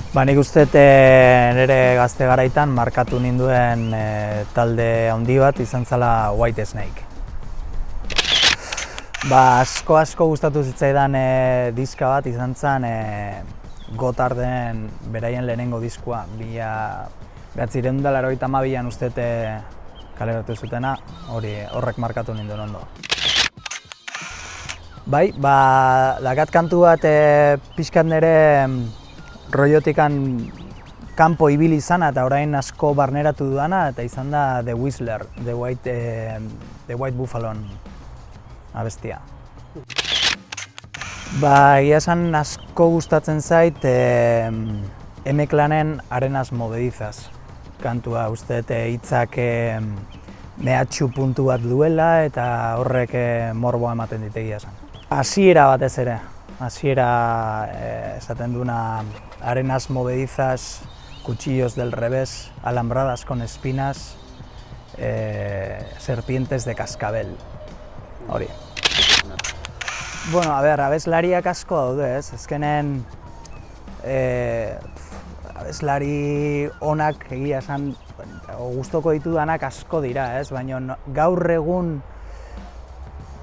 Nik uste nire gazte garaitan markatu ninduen talde handi bat izan zela White Snake. Asko gustatu zitzaidan diska bat izan zen Gotharden beraien lehenengo diskua. 1982an uste kaleratu zutena, horrek markatu ninduen ondo. Dakat kantu bat pixkat nire rollotikan kanpo ibili izana eta orain asko barneratu dudana eta izan da The Whistler, The White Buffalo abestia. Egia esan asko gustatzen zait M-Clanen Arenas Movedizas kantua, uste hitzak mehatxu puntu bat duela eta horrek morboa ematen dit egia esan. Hasiera batez ere, esaten duna Arenas Movedizas, cuchillos del revés, alambradas con espinas, serpientes de cascabel. Hori. Abeslariak asko daude, ez? Ezkenen abeslari onak egia esan gustoko ditudanak asko dira, ez? Baina gaur egun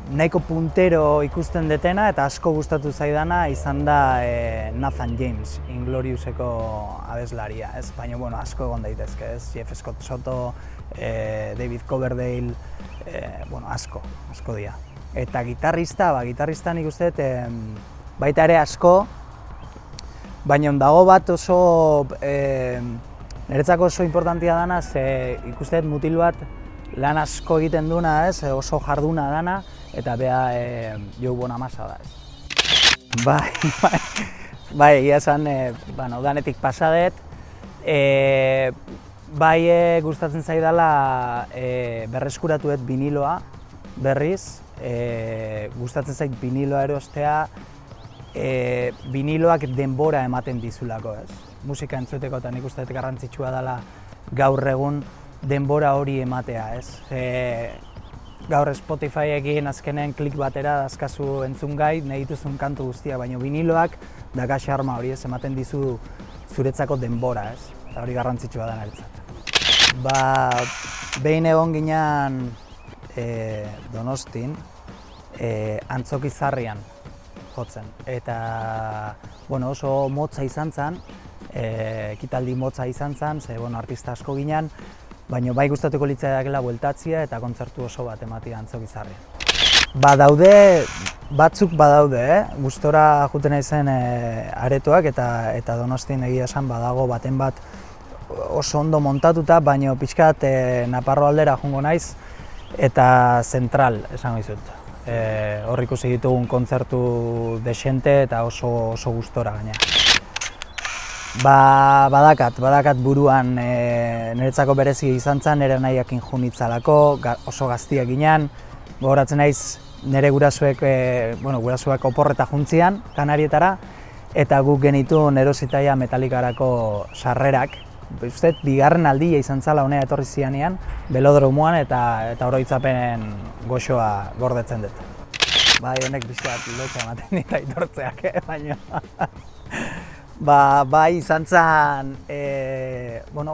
nahiko puntero ikusten detena eta asko gustatu zaidana izan da Nathan James, Ingloriouseko abeslaria, ez? Baina asko egon daitezke, ez? Jeff Scott Soto, David Coverdale, asko dira. Eta gitarrista nik uste baita ere asko, baina dago bat oso niretzako oso importantia dana, ze ikuste mutil bat lan asko egiten duna, ez? Oso jarduna dana eta bea Joe Bonamassa da, ez? Egia esan, danetik pasadet. Gustatzen zaidala berreskuratuet biniloa berriz. Gustatzen zait biniloa erostea, biniloak denbora ematen dizulako, ez? Musika entzuteko eta nik uste garrantzitsua dela gaur egun denbora hori ematea, ez? Gaur Spotifyekin azkenen klik batera dazkazu entzungai, nahi dituzun kantu guztia, baina biniloak daka xarma hori, ez? Ematen dizu zuretzako denbora, ez? Eta hori garrantzitsua da niretzat. Behin egon ginen Donostin, Antzoki Zarrian jotzen. Eta oso motza izan zen, ekitaldi motza izan zen, ze artista asko ginen, baina bai gustatuko litzaidakela bueltatzea eta kontzertu oso bat ematia Antzoki Zarrian. Batzuk badaude, gustora juten naizen aretoak eta Donostin egia esan badago baten bat oso ondo montatuta, baina pixkat Naparro aldera joango naiz eta zentral esango dizut. Hor ikusi ditugun kontzertu desente eta oso gustora gainera. Badakat buruan niretzako berezi izan zen, nire nahiakin junitzalako, oso gaztiak ginen. Gogoratzen naiz nire gurasuek oporreta juntzian, Kanarietara, eta guk genituen erositaia Metallicarako sarrerak. Uste, bigarren aldia izan zala honea etorri zianean, belodromoan eta oroitzapen goxoa gordetzen dut. Honek bizkat lotxa ematen dit aitortzeak, baina... izan zen,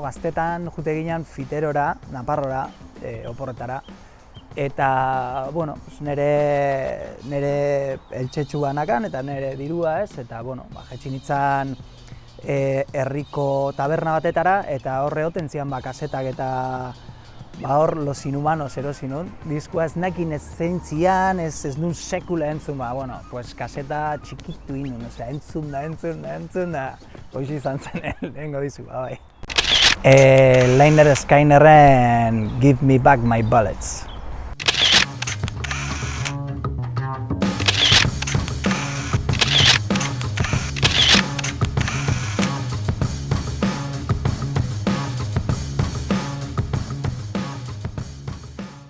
gaztetan jute ginen Fiterora, Naparrora, oporretara, eta, nire eltsetxu banakan eta nire dirua, ez, eta, jetxin nintzen herriko taberna batetara, eta horre hoten zian kasetak eta hor Los Inhumanos erosi nun. Diskoa ez nakin ez zeintzian, ez nun sekula entzun, kaseta txikitu inun, entzun da, hoxe izan zen lehengo dizu, Lynyrd Skynyrdren Give Me Back My Bullets.